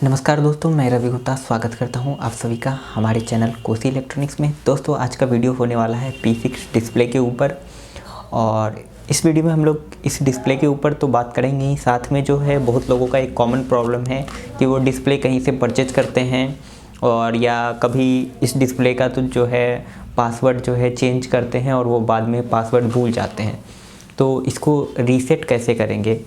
नमस्कार दोस्तों, मैं रवि गुप्ता स्वागत करता हूं आप सभी का हमारे चैनल कोसी इलेक्ट्रॉनिक्स में। दोस्तों, आज का वीडियो होने वाला है P6 डिस्प्ले के ऊपर। और इस वीडियो में हम लोग इस डिस्प्ले के ऊपर तो बात करेंगे ही, साथ में जो है बहुत लोगों का एक कॉमन प्रॉब्लम है कि वो डिस्प्ले कहीं से परचेज करते हैं और या कभी इस डिस्प्ले का तो जो है पासवर्ड जो है चेंज करते हैं और वो बाद में पासवर्ड भूल जाते हैं। तो इसको रीसेट कैसे करेंगे,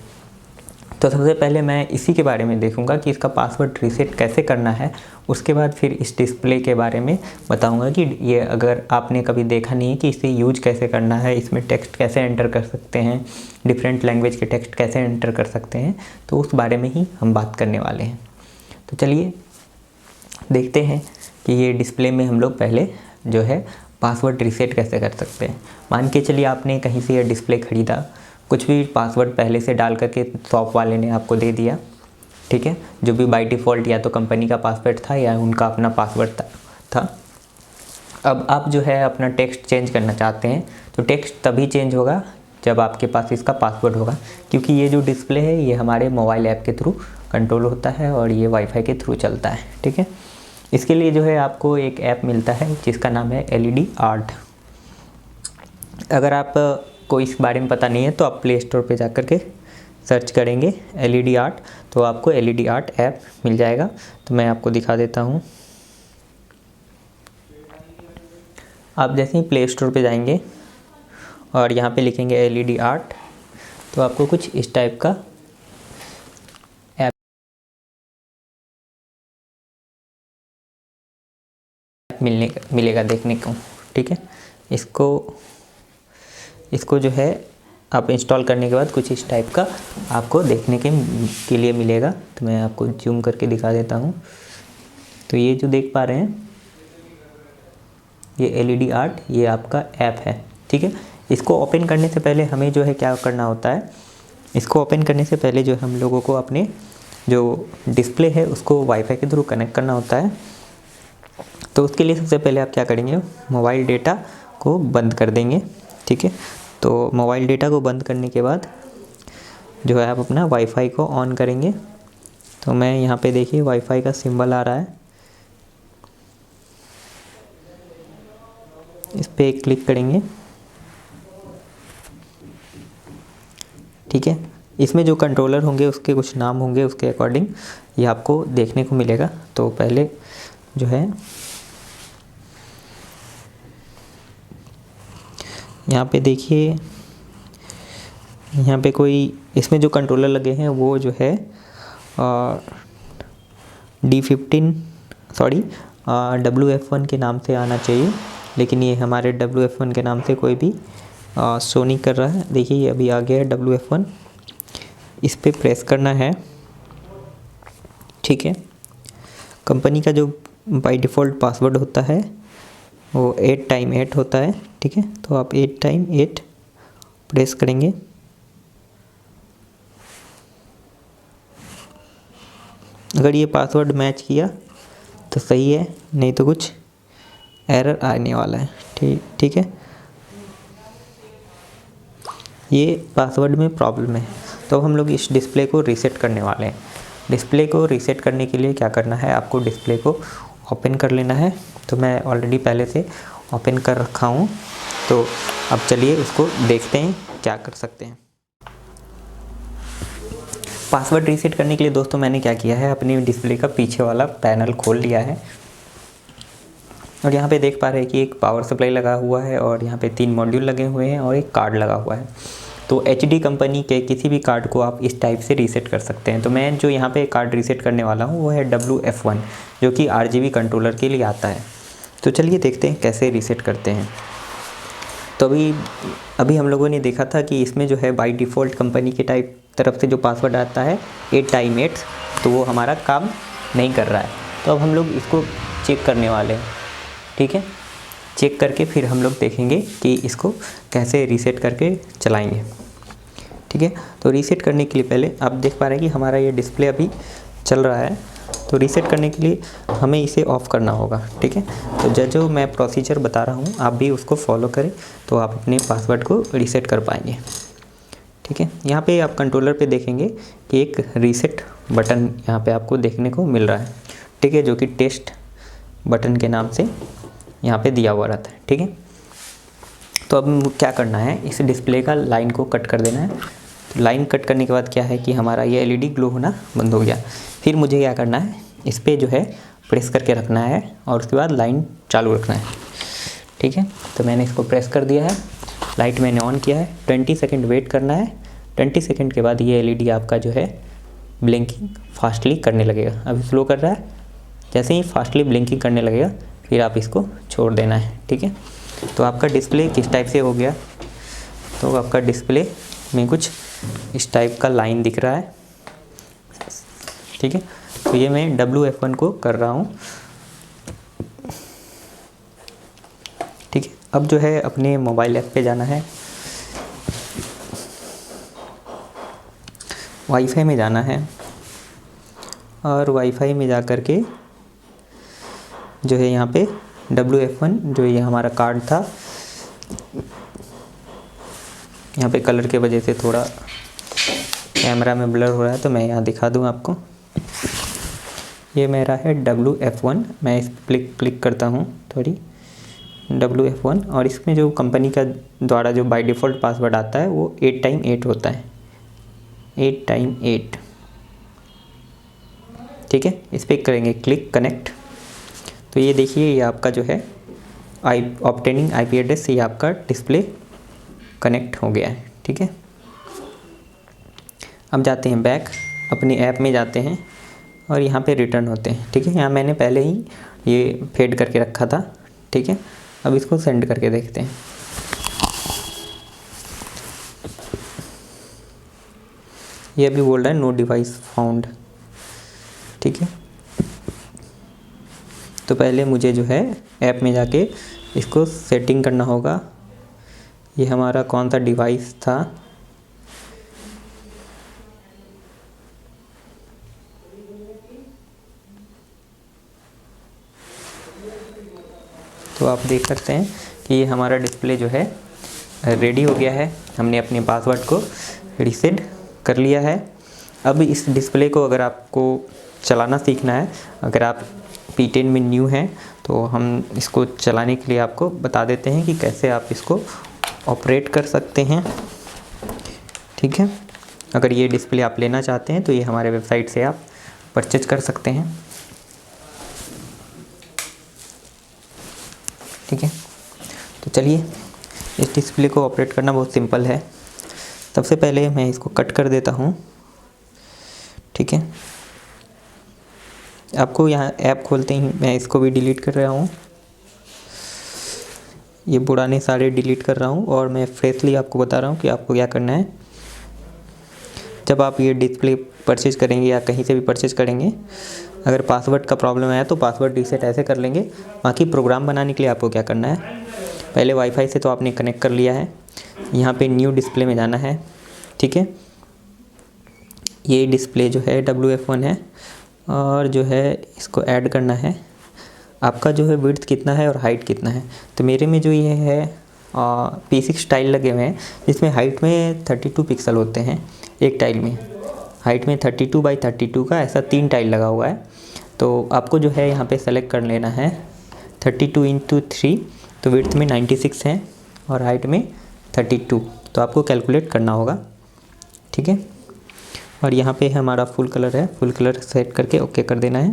तो सबसे पहले मैं इसी के बारे में देखूंगा कि इसका पासवर्ड रीसेट कैसे करना है। उसके बाद फिर इस डिस्प्ले के बारे में बताऊंगा कि ये अगर आपने कभी देखा नहीं है कि इसे यूज कैसे करना है, इसमें टेक्स्ट कैसे एंटर कर सकते हैं, डिफरेंट लैंग्वेज के टेक्स्ट कैसे एंटर कर सकते हैं, तो उस बारे में ही हम बात करने वाले हैं। तो चलिए देखते हैं कि ये डिस्प्ले में हम लोग पहले जो है पासवर्ड रीसेट कैसे कर सकते हैं। मान के चलिए आपने कहीं से ये डिस्प्ले ख़रीदा, कुछ भी पासवर्ड पहले से डाल करके शॉप वाले ने आपको दे दिया, ठीक है, जो भी बाय डिफ़ॉल्ट या तो कंपनी का पासवर्ड था या उनका अपना पासवर्ड था। अब आप जो है अपना टेक्स्ट चेंज करना चाहते हैं, तो टेक्स्ट तभी चेंज होगा जब आपके पास इसका पासवर्ड होगा, क्योंकि ये जो डिस्प्ले है ये हमारे मोबाइल ऐप के थ्रू कंट्रोल होता है और ये वाईफाई के थ्रू चलता है, ठीक है। इसके लिए जो है आपको एक ऐप मिलता है जिसका नाम है LED आर्ट। अगर आप को इस बारे में पता नहीं है तो आप प्ले स्टोर पे जाकर के सर्च करेंगे LED आर्ट, तो आपको LED आर्ट ऐप मिल जाएगा। तो मैं आपको दिखा देता हूँ। आप जैसे ही प्ले स्टोर पे जाएंगे और यहाँ पे लिखेंगे LED आर्ट, तो आपको कुछ इस टाइप का ऐप मिलेगा देखने को, ठीक है। इसको जो है आप इंस्टॉल करने के बाद कुछ इस टाइप का आपको देखने के लिए मिलेगा। तो मैं आपको जूम करके दिखा देता हूँ। तो ये जो देख पा रहे हैं ये LED आर्ट, ये आपका ऐप है, ठीक है। इसको ओपन करने से पहले हमें जो है क्या करना होता है, इसको ओपन करने से पहले जो हम लोगों को अपने जो डिस्प्ले है उसको वाईफाई के थ्रू कनेक्ट करना होता है। तो उसके लिए सबसे पहले आप क्या करेंगे, मोबाइल डेटा को बंद कर देंगे, ठीक है। तो मोबाइल डेटा को बंद करने के बाद जो है आप अपना वाईफाई को ऑन करेंगे। तो मैं यहाँ पे देखिए वाईफाई का सिंबल आ रहा है, इस पे क्लिक करेंगे, ठीक है। इसमें जो कंट्रोलर होंगे उसके कुछ नाम होंगे, उसके अकॉर्डिंग ये आपको देखने को मिलेगा। तो पहले जो है यहाँ पे देखिए, यहाँ पे कोई इसमें जो कंट्रोलर लगे हैं वो जो है WF1 के नाम से आना चाहिए, लेकिन ये हमारे WF1 के नाम से कोई भी शो नहीं कर रहा है। देखिए ये अभी आ गया है WF1, इस पे प्रेस करना है, ठीक है। कंपनी का जो बाय डिफ़ॉल्ट पासवर्ड होता है वो 8x8 होता है, ठीक है। तो आप 8x8 प्रेस करेंगे। अगर ये पासवर्ड मैच किया तो सही है, नहीं तो कुछ एरर आने वाला है, ठीक है। ये पासवर्ड में प्रॉब्लम है, तो हम लोग इस डिस्प्ले को रीसेट करने वाले हैं। डिस्प्ले को रीसेट करने के लिए क्या करना है, आपको डिस्प्ले को ओपन कर लेना है। तो मैं ऑलरेडी पहले से ओपन कर रखा हूँ, तो अब चलिए उसको देखते हैं क्या कर सकते हैं। पासवर्ड रीसेट करने के लिए दोस्तों मैंने क्या किया है, अपनी डिस्प्ले का पीछे वाला पैनल खोल लिया है और यहाँ पे देख पा रहे हैं कि एक पावर सप्लाई लगा हुआ है और यहाँ पे 3 मॉड्यूल लगे हुए हैं और एक कार्ड लगा हुआ है। तो HD कंपनी के किसी भी कार्ड को आप इस टाइप से रीसेट कर सकते हैं। तो मैं जो यहाँ पे कार्ड रीसेट करने वाला हूँ वो है WF1, जो कि RGB कंट्रोलर के लिए आता है। तो चलिए देखते हैं कैसे रीसेट करते हैं। तो अभी हम लोगों ने देखा था कि इसमें जो है बाय डिफ़ॉल्ट कंपनी के तरफ से जो पासवर्ड आता है 8x8, तो वो हमारा काम नहीं कर रहा है। तो अब हम लोग इसको चेक करने वाले हैं, ठीक है। चेक करके फिर हम लोग देखेंगे कि इसको कैसे रीसेट करके चलाएंगे, ठीक है। तो रीसेट करने के लिए पहले आप देख पा रहे हैं कि हमारा ये डिस्प्ले अभी चल रहा है। तो रीसेट करने के लिए हमें इसे ऑफ़ करना होगा, ठीक है। तो जो मैं प्रोसीजर बता रहा हूँ आप भी उसको फॉलो करें, तो आप अपने पासवर्ड को रीसेट कर पाएंगे, ठीक ठीक है। यहाँ पे आप कंट्रोलर पे देखेंगे कि एक रीसेट बटन यहाँ पे आपको देखने को मिल रहा है, ठीक है, जो कि टेस्ट बटन के नाम से यहाँ पे दिया हुआ रहता है, ठीक है। तो अब क्या करना है, इस डिस्प्ले का लाइन को कट कर देना है। तो लाइन कट करने के बाद क्या है कि हमारा ये एलईडी ग्लो होना बंद हो गया। फिर मुझे क्या करना है, इस पर जो है प्रेस करके रखना है और उसके बाद लाइन चालू रखना है, ठीक है। तो मैंने इसको प्रेस कर दिया है, लाइट मैंने ऑन किया है, 20 सेकंड वेट करना है। 20 सेकंड के बाद ये एलईडी आपका जो है ब्लिंकिंग फास्टली करने लगेगा। अभी स्लो कर रहा है, जैसे ही फास्टली ब्लिंकिंग करने लगेगा फिर आप इसको छोड़ देना है, ठीक है। तो आपका डिस्प्ले किस टाइप से हो गया, तो आपका डिस्प्ले में कुछ इस टाइप का लाइन दिख रहा है, ठीक है। तो ये मैं WF1 को कर रहा हूँ, ठीक है। अब जो है अपने मोबाइल ऐप पे जाना है, वाईफाई में जाना है और वाईफाई में जा कर के जो है यहाँ पे WF1 जो ये हमारा कार्ड था, यहाँ पे कलर के वजह से थोड़ा कैमरा में ब्लर हो रहा है, तो मैं यहाँ दिखा दूँ आपको। ये मेरा है WF1, मैं इस पर क्लिक करता हूँ थोड़ी, WF1, और इसमें जो कंपनी का द्वारा जो बाय डिफ़ॉल्ट पासवर्ड आता है वो 8x8 होता है, 8x8, ठीक है। इस पर करेंगे क्लिक कनेक्ट। तो ये देखिए, ये आपका जो है ऑब्टेनिंग IP एड्रेस, ये आपका डिस्प्ले कनेक्ट हो गया है, ठीक है। अब जाते हैं बैक, अपनी ऐप में जाते हैं और यहाँ पे रिटर्न होते हैं, ठीक है। यहाँ मैंने पहले ही ये फेड करके रखा था, ठीक है। अब इसको सेंड करके देखते हैं। ये अभी बोल रहा है नो डिवाइस फाउंड, ठीक है। तो पहले मुझे जो है ऐप में जाके इसको सेटिंग करना होगा। ये हमारा कौन सा डिवाइस था, तो आप देख सकते हैं कि ये हमारा डिस्प्ले जो है रेडी हो गया है। हमने अपने पासवर्ड को रीसेट कर लिया है। अब इस डिस्प्ले को अगर आपको चलाना सीखना है, अगर आप P10 में न्यू हैं, तो हम इसको चलाने के लिए आपको बता देते हैं कि कैसे आप इसको ऑपरेट कर सकते हैं, ठीक है। अगर ये डिस्प्ले आप लेना चाहते हैं तो ये हमारे वेबसाइट से आप परचेज कर सकते हैं, ठीक है। तो चलिए, इस डिस्प्ले को ऑपरेट करना बहुत सिंपल है। सबसे पहले मैं इसको कट कर देता हूँ, ठीक है। आपको यहाँ ऐप खोलते ही मैं इसको भी डिलीट कर रहा हूँ, ये पुराने सारे डिलीट कर रहा हूँ और मैं फ्रेशली आपको बता रहा हूँ कि आपको क्या करना है। जब आप ये डिस्प्ले परचेज करेंगे या कहीं से भी परचेज करेंगे, अगर पासवर्ड का प्रॉब्लम आया तो पासवर्ड रीसेट ऐसे कर लेंगे। बाकी प्रोग्राम बनाने के लिए आपको क्या करना है, पहले वाईफाई से तो आपने कनेक्ट कर लिया है, यहाँ पे न्यू डिस्प्ले में जाना है, ठीक है। ये डिस्प्ले जो है WF1 है और जो है इसको ऐड करना है। आपका जो है विड्थ कितना है और हाइट कितना है, तो मेरे में जो ये है P6 टाइल लगे हुए हैं, जिसमें हाइट में 32 पिक्सल होते हैं एक टाइल में, हाइट में 32x32 का ऐसा 3 टाइल लगा हुआ है। तो आपको जो है यहाँ पे सेलेक्ट कर लेना है 32x3, तो विड्थ में 96 है और हाइट में 32, तो आपको कैलकुलेट करना होगा, ठीक है। और यहाँ पे हमारा फुल कलर है, फुल कलर सेट करके ओके कर देना है।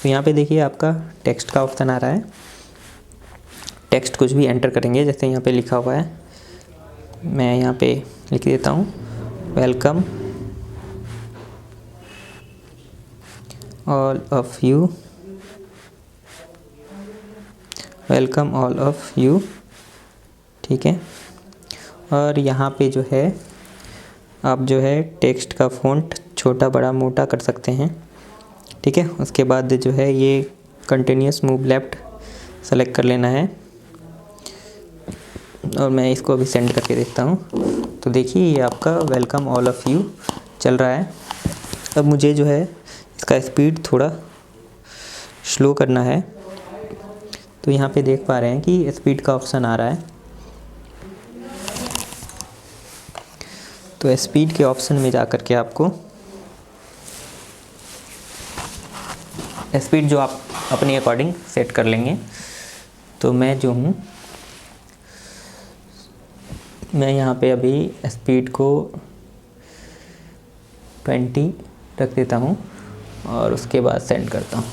तो यहाँ पे देखिए आपका टेक्स्ट का ऑप्शन आ रहा है, टेक्स्ट कुछ भी एंटर करेंगे, जैसे यहाँ पे लिखा हुआ है, मैं यहाँ पे लिख देता हूँ welcome all of you, welcome all of you, ठीक है। और यहाँ पे जो है आप जो है टेक्स्ट का फ़ॉन्ट छोटा बड़ा मोटा कर सकते हैं, ठीक है। उसके बाद जो है ये कंटिन्यूस मूव लेफ़्ट सेलेक्ट कर लेना है और मैं इसको अभी सेंड करके देखता हूँ। तो देखिए ये आपका वेलकम ऑल ऑफ यू चल रहा है। अब मुझे जो है इसका स्पीड थोड़ा स्लो करना है, तो यहाँ पे देख पा रहे हैं कि स्पीड का ऑप्शन आ रहा है। तो स्पीड के ऑप्शन में जा कर के आपको स्पीड जो आप अपने अकॉर्डिंग सेट कर लेंगे। तो मैं जो हूँ मैं यहाँ पे अभी स्पीड को 20 रख देता हूँ और उसके बाद सेंड करता हूँ।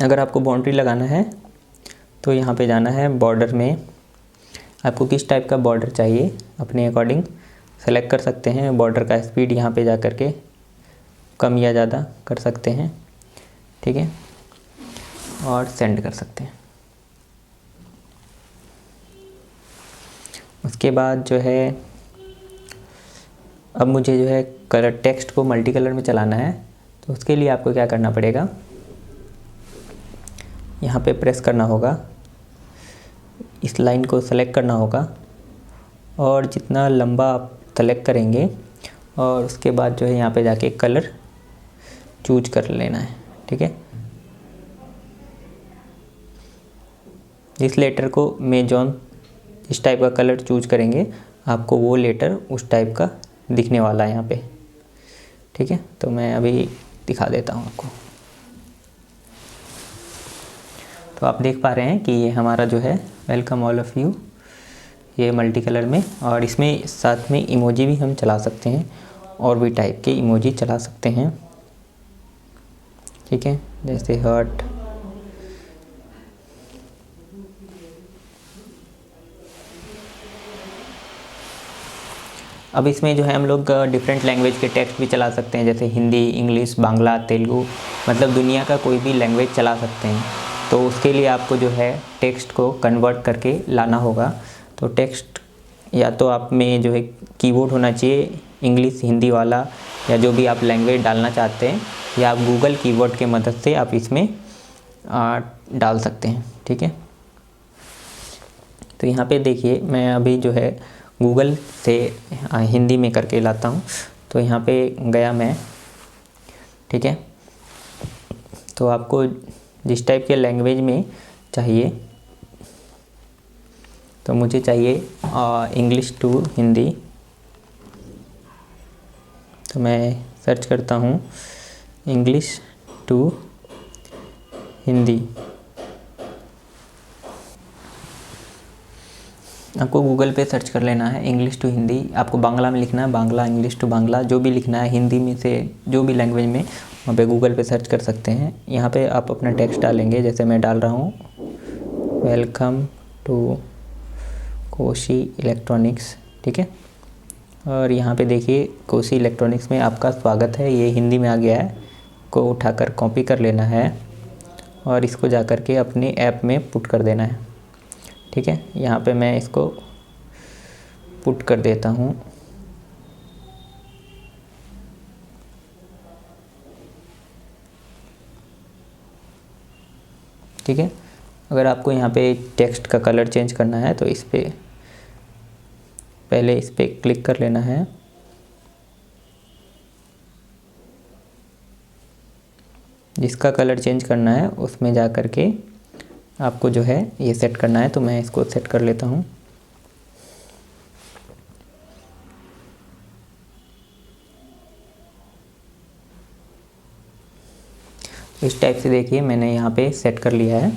अगर आपको बाउंड्री लगाना है तो यहाँ पे जाना है बॉर्डर में। आपको किस टाइप का बॉर्डर चाहिए अपने अकॉर्डिंग सेलेक्ट कर सकते हैं। बॉर्डर का स्पीड यहाँ पे जा कर के कम या ज़्यादा कर सकते हैं, ठीक है, और सेंड कर सकते हैं। उसके बाद जो है अब मुझे जो है कलर टेक्स्ट को मल्टी कलर में चलाना है। तो उसके लिए आपको क्या करना पड़ेगा, यहाँ पे प्रेस करना होगा, इस लाइन को सेलेक्ट करना होगा और जितना लंबा आप सेलेक्ट करेंगे और उसके बाद जो है यहाँ पे जाके कलर चूज कर लेना है, ठीक है। इस लेटर को में जौन इस टाइप का कलर चूज करेंगे आपको वो लेटर उस टाइप का दिखने वाला है यहाँ पे, ठीक है। तो मैं अभी दिखा देता हूँ आपको। तो आप देख पा रहे हैं कि ये हमारा जो है वेलकम ऑल ऑफ़ यू, ये मल्टी कलर में, और इसमें साथ में इमोजी भी हम चला सकते हैं और भी टाइप के इमोजी चला सकते हैं, ठीक है, जैसे हार्ट, अब इसमें जो है हम लोग डिफरेंट लैंग्वेज के टेक्स्ट भी चला सकते हैं, जैसे हिंदी, इंग्लिश, बांग्ला, तेलुगु, मतलब दुनिया का कोई भी लैंग्वेज चला सकते हैं। तो उसके लिए आपको जो है टेक्स्ट को कन्वर्ट करके लाना होगा। तो टेक्स्ट या तो आप में जो है कीबोर्ड होना चाहिए इंग्लिश, हिंदी वाला, या जो भी आप लैंग्वेज डालना चाहते हैं, या आप गूगल कीबोर्ड के मदद से आप इसमें डाल सकते हैं, ठीक है। तो यहाँ पे देखिए मैं अभी जो है गूगल से हिंदी में करके लाता हूँ। तो यहाँ पे गया मैं, ठीक है। तो आपको जिस टाइप के लैंग्वेज में चाहिए, तो मुझे चाहिए इंग्लिश टू हिंदी। तो मैं सर्च करता हूँ इंग्लिश टू हिंदी। आपको गूगल पे सर्च कर लेना है इंग्लिश टू हिंदी। आपको बांग्ला में लिखना है बांग्ला, इंग्लिश टू बांग्ला, जो भी लिखना है हिंदी में से जो भी लैंग्वेज में, वहाँ पे गूगल पे सर्च कर सकते हैं। यहाँ पे आप अपना टेक्स्ट डालेंगे, जैसे मैं डाल रहा हूँ वेलकम टू कोशी इलेक्ट्रॉनिक्स, ठीक है। और यहाँ पे देखिए कोशी इलेक्ट्रॉनिक्स में आपका स्वागत है, ये हिंदी में आ गया है। को उठाकर कॉपी कर लेना है और इसको जा कर के अपने ऐप में पुट कर देना है, ठीक है। यहाँ पे मैं इसको पुट कर देता हूँ। ठीक है। अगर आपको यहाँ पे टेक्स्ट का कलर चेंज करना है तो इस पे पहले इस पे क्लिक कर लेना है। जिसका कलर चेंज करना है उसमें जा कर के आपको जो है ये सेट करना है। तो मैं इसको सेट कर लेता हूँ। इस टाइप से देखिए मैंने यहाँ पे सेट कर लिया है,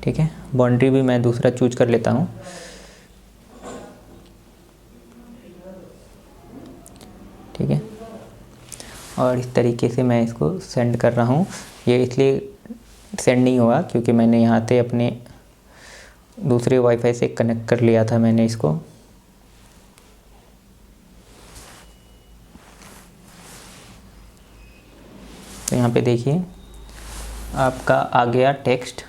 ठीक है। बाउंड्री भी मैं दूसरा चूज कर लेता हूँ, ठीक है। और इस तरीके से मैं इसको सेंड कर रहा हूँ। ये इसलिए सेंड नहीं होगा क्योंकि मैंने यहाँ से अपने दूसरे वाईफाई से कनेक्ट कर लिया था मैंने इसको। तो यहाँ पे देखिए आपका आ गया टेक्स्ट।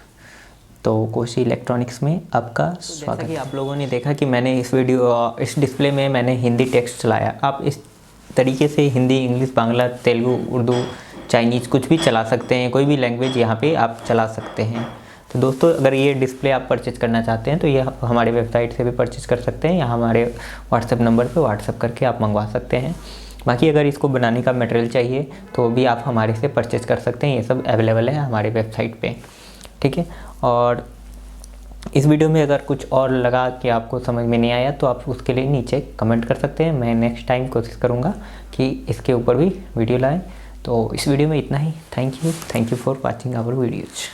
तो कोशी इलेक्ट्रॉनिक्स में आपका स्वागत। जैसा कि आप लोगों ने देखा कि मैंने इस डिस्प्ले में मैंने हिंदी टेक्स्ट चलाया। आप इस तरीके से हिंदी, इंग्लिश, बांग्ला, तेलुगु, उर्दू, चाइनीज़ कुछ भी चला सकते हैं। कोई भी लैंग्वेज यहाँ पे आप चला सकते हैं। तो दोस्तों अगर ये डिस्प्ले आप परचेज़ करना चाहते हैं तो ये हमारे वेबसाइट से भी परचेज़ कर सकते हैं या हमारे व्हाट्सएप नंबर पे व्हाट्सएप करके आप मंगवा सकते हैं। बाकी अगर इसको बनाने का मटेरियल चाहिए तो भी आप हमारे से परचेज़ कर सकते हैं। ये सब अवेलेबल है हमारे वेबसाइट पे, ठीक है। और इस वीडियो में अगर कुछ और लगा कि आपको समझ में नहीं आया तो आप उसके लिए नीचे कमेंट कर सकते हैं। मैं नेक्स्ट टाइम कोशिश करूँगा कि इसके ऊपर भी वीडियो लाएँ। तो इस वीडियो में इतना ही। Thank you for watching our videos.